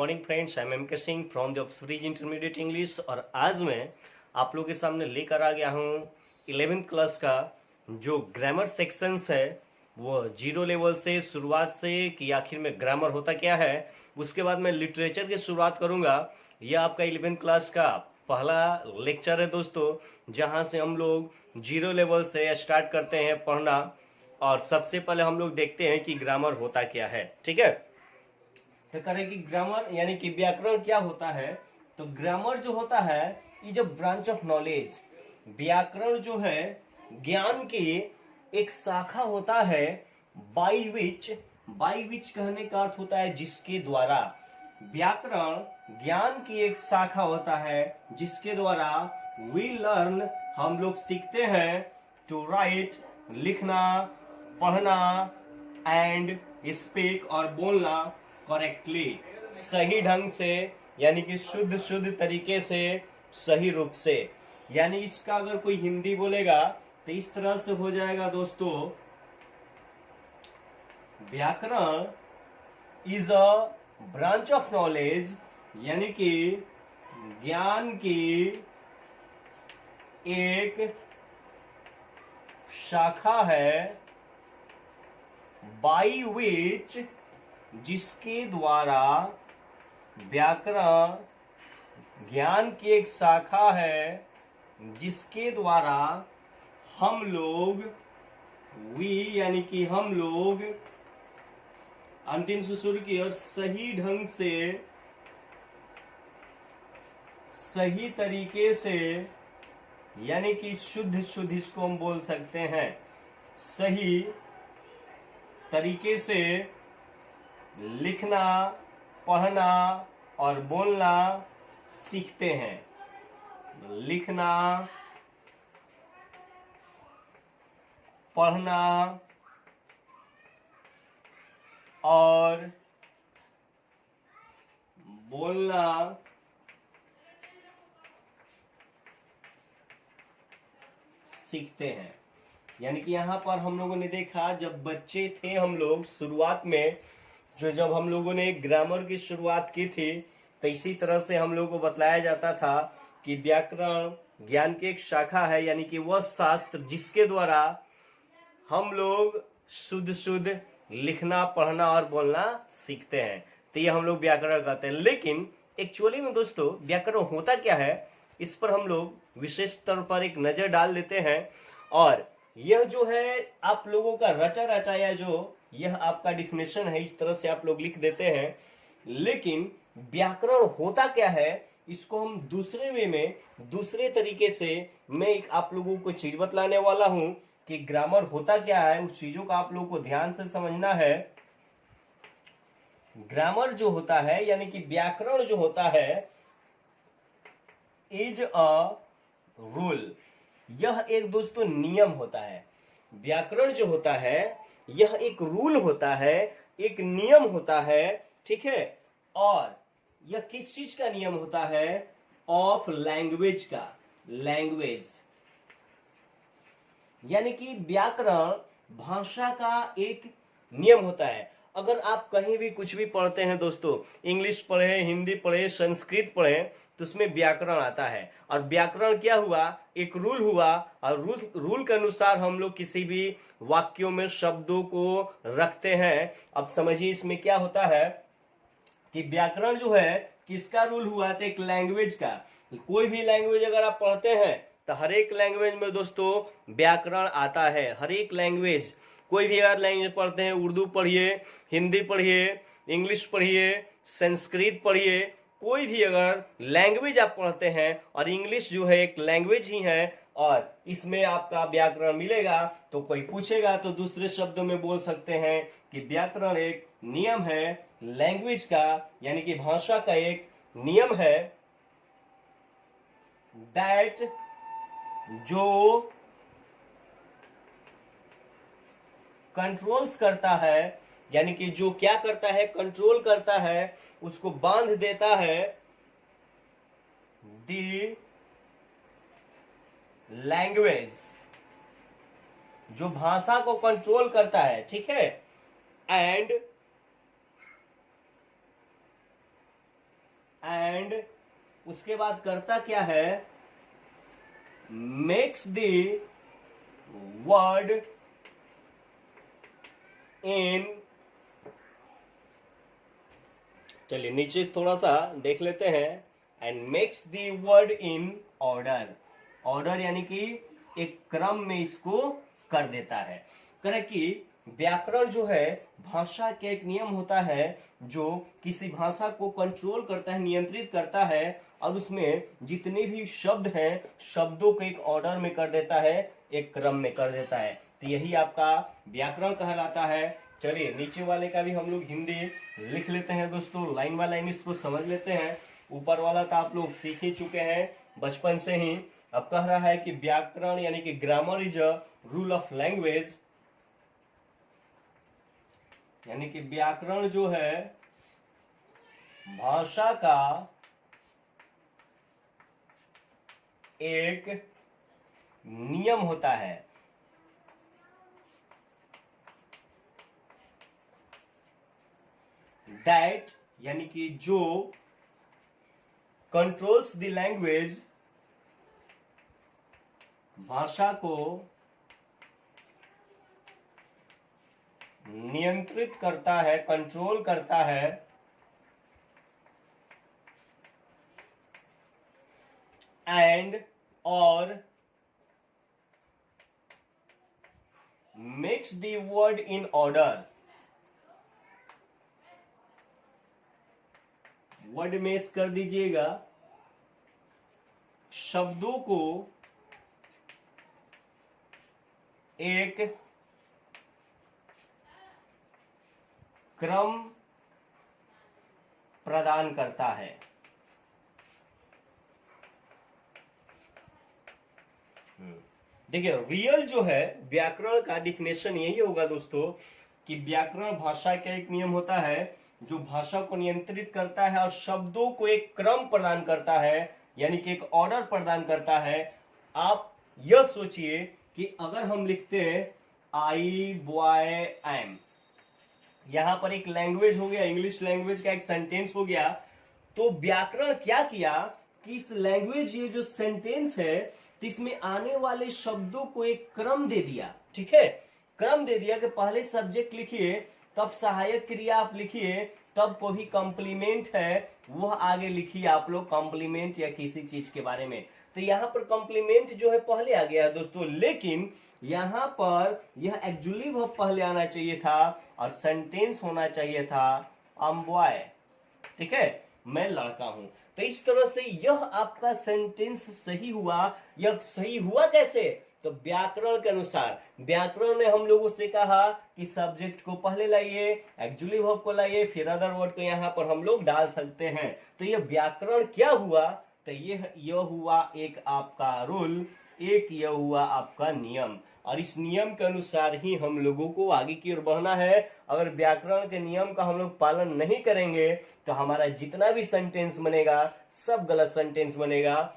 Morning friends, I am M K Singh from the Oxford intermediate English. और आज मैं आप लोगों के सामने लेकर आ गया हूँ 11th क्लास का जो ग्रामर सेक्शंस है वो जीरो लेवल से शुरुआत से कि आखिर में ग्रामर होता क्या है। उसके बाद मैं लिटरेचर की शुरुआत करूँगा। यह आपका 11th क्लास का पहला लेक्चर है दोस्तों, जहाँ से हम लोग जीरो लेवल से स्टार्ट करते हैं पढ़ना। और सबसे पहले हम लोग देखते हैं कि ग्रामर होता क्या है। ठीक है, तो करें कि ग्रामर यानी कि व्याकरण क्या होता है। तो ग्रामर जो होता है is a branch of knowledge. व्याकरण जो है ज्ञान की एक शाखा होता है। बाई विच कहने का अर्थ होता है जिसके द्वारा। व्याकरण ज्ञान की एक शाखा होता है जिसके द्वारा वी लर्न हम लोग सीखते हैं टू राइट लिखना, पढ़ना एंड स्पीक और बोलना करेक्टली सही ढंग से, यानी कि शुद्ध तरीके से, सही रूप से। यानी इसका अगर कोई हिंदी बोलेगा तो इस तरह से हो जाएगा दोस्तों, व्याकरण is a branch of knowledge, यानी कि ज्ञान की एक शाखा है, बाई विच जिसके द्वारा, व्याकरण ज्ञान की एक शाखा है जिसके द्वारा हम लोग यानी कि हम लोग अंतिम से शुरू की और सही ढंग से, सही तरीके से, यानी कि शुद्ध इसको हम बोल सकते हैं, सही तरीके से लिखना, पढ़ना और बोलना सीखते हैं। लिखना, पढ़ना और बोलना सीखते हैं। यानी कि यहाँ पर हम लोगों ने देखा, जब बच्चे थे हम लोग शुरुआत में, जब हम लोगों ने ग्रामर की शुरुआत की थी, तो इसी तरह से हम लोगों को बतलाया जाता था कि व्याकरण ज्ञान की एक शाखा है, यानी कि वह शास्त्र जिसके द्वारा हम लोग शुद्ध लिखना, पढ़ना और बोलना सीखते हैं। तो ये हम लोग व्याकरण कहते हैं। लेकिन एक्चुअली में दोस्तों व्याकरण होता क्या है, इस पर हम लोग विशेष तौर पर एक नजर डाल देते हैं। और यह जो है आप लोगों का रटा रटाया जो यह आपका डिफिनेशन है, इस तरह से आप लोग लिख देते हैं। लेकिन व्याकरण होता क्या है, इसको हम दूसरे वे में, दूसरे तरीके से मैं एक आप लोगों को चीज बतलाने वाला हूं कि ग्रामर होता क्या है। उस चीजों का आप लोगों को ध्यान से समझना है। ग्रामर जो होता है यानी कि व्याकरण जो होता है इज अ रूल, यह एक दोस्तों नियम होता है। व्याकरण जो होता है यह एक रूल होता है, एक नियम होता है। ठीक है, और यह किस चीज का नियम होता है? ऑफ लैंग्वेज का। लैंग्वेज यानी कि व्याकरण भाषा का एक नियम होता है। अगर आप कहीं भी कुछ भी पढ़ते हैं दोस्तों, इंग्लिश पढ़े, हिंदी पढ़े, संस्कृत पढ़े, तो उसमें व्याकरण आता है। और व्याकरण क्या हुआ? एक रूल हुआ। और रूल के अनुसार हम लोग किसी भी वाक्यों में शब्दों को रखते हैं। अब समझिए इसमें क्या होता है कि व्याकरण जो है किसका रूल हुआ? तो एक लैंग्वेज का। कोई भी लैंग्वेज अगर आप पढ़ते हैं तो हर एक लैंग्वेज में दोस्तों व्याकरण आता है। हर एक लैंग्वेज, कोई भी अगर लैंग्वेज पढ़ते हैं, उर्दू पढ़िए, हिंदी पढ़िए, इंग्लिश पढ़िए, संस्कृत पढ़िए, कोई भी अगर लैंग्वेज आप पढ़ते हैं, और इंग्लिश जो है एक लैंग्वेज ही है, और इसमें आपका व्याकरण मिलेगा। तो कोई पूछेगा तो दूसरे शब्दों में बोल सकते हैं कि व्याकरण एक नियम है लैंग्वेज का, यानी कि भाषा का एक नियम है, दैट जो कंट्रोल्स करता है, यानी कि जो क्या करता है? कंट्रोल करता है, उसको बांध देता है, दी लैंग्वेज, जो भाषा को कंट्रोल करता है। ठीक है, एंड एंड उसके बाद करता क्या है, मेक्स द वर्ड इन, चलिए नीचे थोड़ा सा देख लेते हैं, and makes the word in order, order यानी कि एक क्रम में इसको कर देता है। करें कि व्याकरण जो है भाषा के एक नियम होता है जो किसी भाषा को कंट्रोल करता है, नियंत्रित करता है, और उसमें जितने भी शब्द हैं शब्दों को एक ऑर्डर में कर देता है, एक क्रम में कर देता है। तो यही आपका व्याकरण कहलाता है। चलिए नीचे वाले का भी हम लोग हिंदी लिख लेते हैं दोस्तों, लाइन बाय लाइन इसको समझ लेते हैं। ऊपर वाला तो आप लोग सीख ही चुके हैं बचपन से ही। अब कह रहा है कि व्याकरण यानी कि grammar is a rule of language, यानी कि व्याकरण जो है भाषा का एक नियम होता है। दैट यानी कि जो कंट्रोल्स द लैंग्वेज, भाषा को नियंत्रित करता है, कंट्रोल करता है, एंड और makes the word in order, word mess कर दीजिएगा, शब्दों को एक क्रम प्रदान करता है। देखिए रियल जो है व्याकरण का डिफिनेशन यही होगा दोस्तों कि व्याकरण भाषा का एक नियम होता है जो भाषा को नियंत्रित करता है और शब्दों को एक क्रम प्रदान करता है, यानी कि एक ऑर्डर प्रदान करता है। आप यह सोचिए कि अगर हम लिखते हैं आई बॉय एम, यहां पर एक लैंग्वेज हो गया, इंग्लिश लैंग्वेज का एक सेंटेंस हो गया, तो व्याकरण क्या किया कि इस लैंग्वेज ये जो सेंटेंस है इसमें आने वाले शब्दों को एक क्रम दे दिया। ठीक है, क्रम दे दिया कि पहले सब्जेक्ट लिखिए, तब सहायक क्रिया आप लिखिए, तब कोई भी कॉम्प्लीमेंट है वह आगे लिखिए आप लोग, कॉम्प्लीमेंट या किसी चीज के बारे में। तो यहाँ पर कॉम्प्लीमेंट जो है पहले आ गया है दोस्तों, लेकिन यहाँ पर यह एक्चुअली वर्ब पहले आना चाहिए था और सेंटेंस होना चाहिए था आई एम बॉय। ठीक है, मैं लड़का हूं। तो इस तरह से यह आपका सेंटेंस सही हुआ। यह सही हुआ कैसे? तो व्याकरण के अनुसार, व्याकरण ने हम लोगों से कहा कि सब्जेक्ट को पहले लाइए, एक्चुअली वर्ब को लाइए, फिर अदर वर्ड को यहाँ पर हम लोग डाल सकते हैं। तो यह व्याकरण क्या हुआ? तो यह हुआ एक आपका रूल, एक यह हुआ आपका नियम, और इस नियम के अनुसार ही हम लोगों को आगे की ओर बढ़ना है। अगर व्याकरण के नियम का हम लोग पालन नहीं करेंगे तो हमारा जितना भी सेंटेंस बनेगा सब गलत सेंटेंस बनेगा।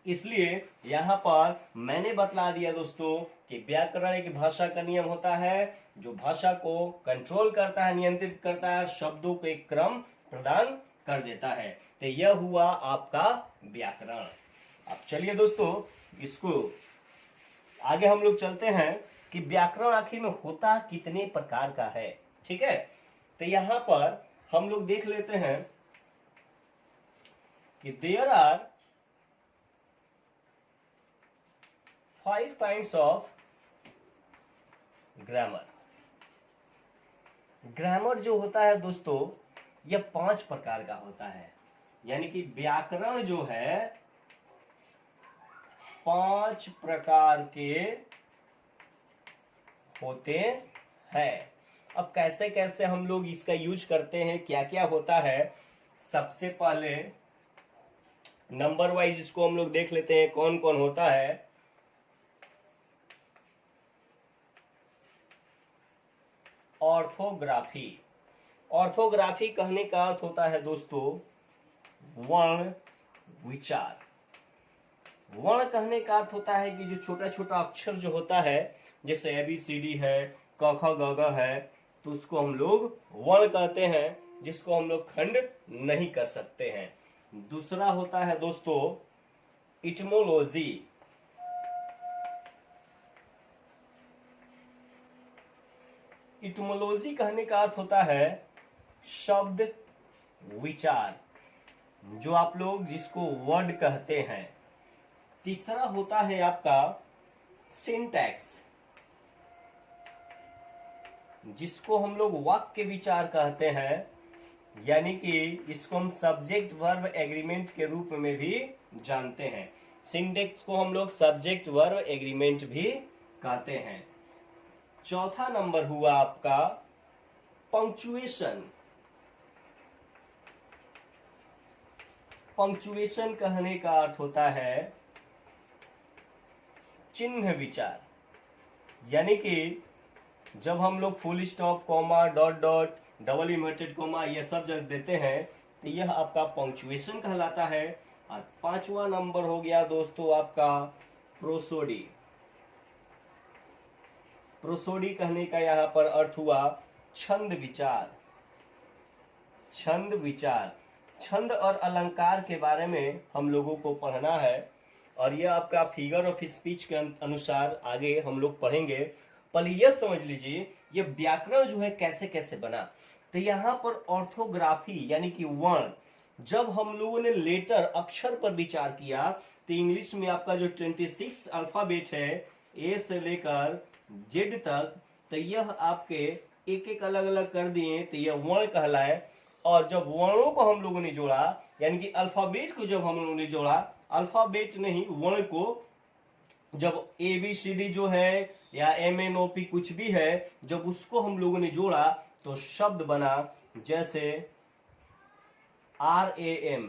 इसलिए यहाँ पर मैंने बतला दिया दोस्तों कि व्याकरण एक भाषा का नियम होता है जो भाषा को कंट्रोल करता है, नियंत्रित करता है, शब्दों को एक क्रम प्रदान कर देता है। तो यह हुआ आपका व्याकरण। अब चलिए दोस्तों इसको आगे हम लोग चलते हैं कि व्याकरण आखिर में होता कितने प्रकार का है। ठीक है, तो यहां पर हम लोग देख लेते हैं कि there are 5 kinds of grammar. Grammar जो होता है दोस्तों यह 5 प्रकार का होता है, यानी कि व्याकरण जो है 5 प्रकार के होते हैं। अब कैसे कैसे हम लोग इसका यूज करते हैं, क्या क्या होता है, सबसे पहले नंबर वाइज इसको हम लोग देख लेते हैं कौन कौन होता है। ऑर्थोग्राफी। ऑर्थोग्राफी कहने का अर्थ होता है दोस्तों वर्ण विचार। वर्ण कहने का अर्थ होता है कि जो छोटा छोटा अक्षर जो होता है, जैसे ABCD है, क ख ग घ है, तो उसको हम लोग वर्ण कहते हैं। जिसको हम लोग खंड नहीं कर सकते हैं। दूसरा होता है दोस्तों इटमोलॉजी। इटमोलॉजी कहने का अर्थ होता है शब्द विचार, जो आप लोग जिसको वर्ड कहते हैं। तीसरा होता है आपका सिंटैक्स, जिसको हम लोग वाक्य विचार कहते हैं, यानी कि इसको हम सब्जेक्ट वर्ब एग्रीमेंट के रूप में भी जानते हैं। सिंटैक्स को हम लोग सब्जेक्ट वर्ब एग्रीमेंट भी कहते हैं। चौथा नंबर हुआ आपका पंक्चुएशन। पंक्चुएशन कहने का अर्थ होता है चिन्ह विचार, यानी कि जब हम लोग full stop, comma, dot dot, double inverted comma ये सब जब देते हैं तो यह आपका पंक्चुएशन कहलाता है। और पांचवा नंबर हो गया दोस्तों आपका प्रोसोडी। प्रोसोडी कहने का यहाँ पर अर्थ हुआ छंद विचार। छंद विचार, छंद और अलंकार के बारे में हम लोगों को पढ़ना है, और यह आपका फिगर ऑफ स्पीच के अनुसार आगे हम लोग पढ़ेंगे। पहले यह समझ लीजिए ये व्याकरण जो है कैसे कैसे बना। तो यहाँ पर ऑर्थोग्राफी यानी कि वर्ण, जब हम लोगों ने लेटर अक्षर पर विचार किया तो इंग्लिश में आपका जो 26 अल्फाबेट है ए से लेकर जेड तक, तो यह आपके एक एक अलग अलग कर दिए तो यह वर्ण कहलाए। और जब वर्णों को हम लोगों ने जोड़ा, यानी कि अल्फाबेट को जब हम लोगों ने जोड़ा, अल्फाबेट नहीं वर्ण को, जब ए बी सी डी जो है या एम एन ओ पी कुछ भी है, जब उसको हम लोगों ने जोड़ा तो शब्द बना। जैसे R A M,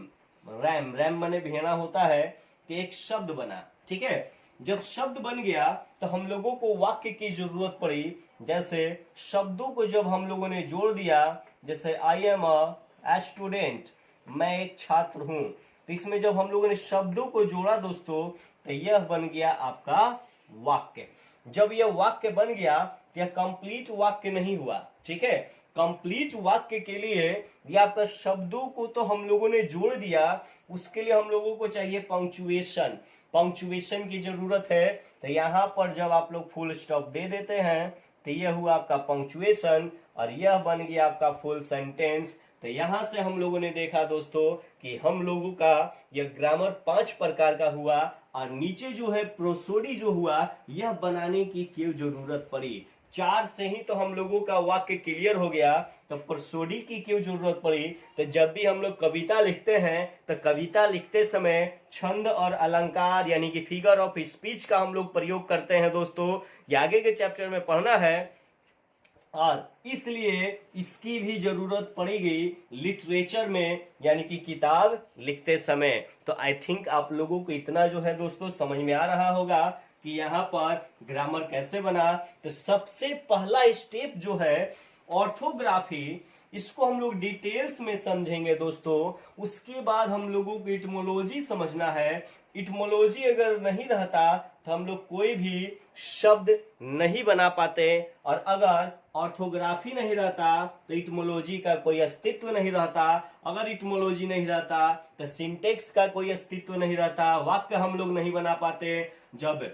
ram, ram माने भेड़ा होता है, तो एक शब्द बना। ठीक है, जब शब्द बन गया तो हम लोगों को वाक्य की जरूरत पड़ी। जैसे शब्दों को जब हम लोगों ने जोड़ दिया, जैसे आई एम अ स्टूडेंट, मैं एक छात्र हूं, तो इसमें जब हम लोगों ने शब्दों को जोड़ा दोस्तों तो यह बन गया आपका वाक्य। जब यह वाक्य बन गया तो यह कंप्लीट वाक्य नहीं हुआ। ठीक है, कंप्लीट वाक्य के लिए या आपका शब्दों को तो हम लोगों ने जोड़ दिया, उसके लिए हम लोगों को चाहिए पंक्चुएशन। पंक्चुएशन की जरूरत है। तो यहाँ पर जब आप लोग फुल स्टॉप दे देते हैं तो यह हुआ आपका पंक्चुएशन, और यह बन गया आपका फुल सेंटेंस। तो यहाँ से हम लोगों ने देखा दोस्तों कि हम लोगों का यह ग्रामर 5 प्रकार का हुआ, और नीचे जो है प्रोसोडी जो हुआ यह बनाने की क्यों जरूरत पड़ी। 4 से ही तो हम लोगों का वाक्य क्लियर हो गया, तो प्रोसोडी की क्यों जरूरत पड़ी। तो जब भी हम लोग कविता लिखते हैं तो कविता लिखते समय छंद और अलंकार यानी कि फिगर ऑफ स्पीच का हम लोग प्रयोग करते हैं दोस्तों। ये आगे के चैप्टर में पढ़ना है, और इसलिए इसकी भी जरूरत पड़ेगी लिटरेचर में, यानी कि किताब लिखते समय। तो आई थिंक आप लोगों को इतना जो है दोस्तों समझ में आ रहा होगा कि यहाँ पर ग्रामर कैसे बना। तो सबसे पहला स्टेप जो है ऑर्थोग्राफी, इसको हम लोग डिटेल्स में समझेंगे दोस्तों। उसके बाद हम लोगों को इटमोलॉजी समझना है। इटमोलॉजी अगर नहीं रहता तो हम लोग कोई भी शब्द नहीं बना पाते, और अगर ऑर्थोग्राफी नहीं रहता तो इटमोलॉजी का कोई अस्तित्व नहीं रहता। अगर इटमोलॉजी नहीं रहता तो सिंटेक्स का कोई अस्तित्व नहीं रहता, वाक्य हम लोग नहीं बना पाते। जब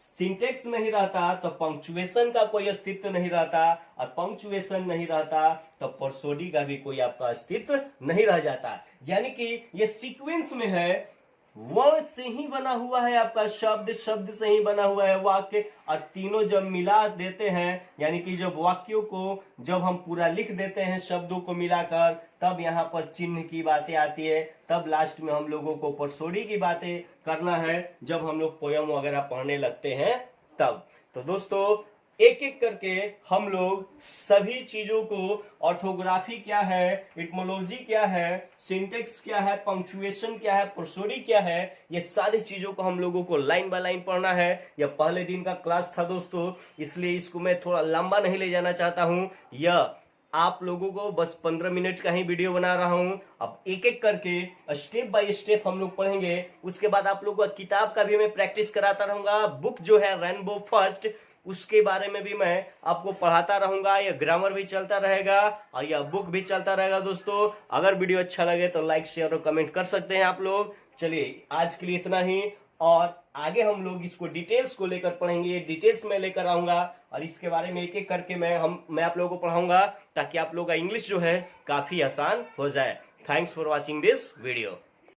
सिंटेक्स नहीं रहता तो पंक्चुएशन का कोई अस्तित्व नहीं रहता, और पंक्चुएशन नहीं रहता तो प्रोसोडी का भी कोई आपका अस्तित्व नहीं रह जाता। यानी कि ये सीक्वेंस में है, वर्ण से ही बना हुआ है आपका शब्द, शब्द से ही बना हुआ है वाक्य, और तीनों जब मिला देते हैं, यानी कि जब वाक्यों को जब हम पूरा लिख देते हैं शब्दों को मिलाकर, तब यहाँ पर चिन्ह की बातें आती है। तब लास्ट में हम लोगों को प्रोसोडी की बातें करना है, जब हम लोग पोयम वगैरह पढ़ने लगते हैं तब। तो दोस्तों एक एक करके हम लोग सभी चीजों को, ऑर्थोग्राफी क्या है, इटमोलॉजी क्या है, सिंटेक्स क्या है, पंक्चुएशन क्या है, प्रोसोडी क्या है, ये सारी चीजों को हम लोगों को लाइन बाय लाइन पढ़ना है। यह पहले दिन का क्लास था दोस्तों, इसलिए इसको मैं थोड़ा लंबा नहीं ले जाना चाहता हूँ। यह आप लोगों को बस 15 मिनट का ही वीडियो बना रहा हूं। अब एक एक करके स्टेप बाय स्टेप हम लोग पढ़ेंगे। उसके बाद आप लोगों को किताब का भी मैं प्रैक्टिस कराता रहूंगा। बुक जो है रेनबो फर्स्ट, उसके बारे में भी मैं आपको पढ़ाता रहूंगा। यह ग्रामर भी चलता रहेगा और यह बुक भी चलता रहेगा दोस्तों। अगर वीडियो अच्छा लगे तो लाइक शेयर और कमेंट कर सकते हैं आप लोग। चलिए आज के लिए इतना ही, और आगे हम लोग इसको डिटेल्स को लेकर पढ़ेंगे, डिटेल्स में लेकर आऊंगा और इसके बारे में एक एक करके मैं आप लोगों को पढ़ाऊंगा, ताकि आप लोगों का इंग्लिश जो है काफी आसान हो जाए। Thanks for watching this video.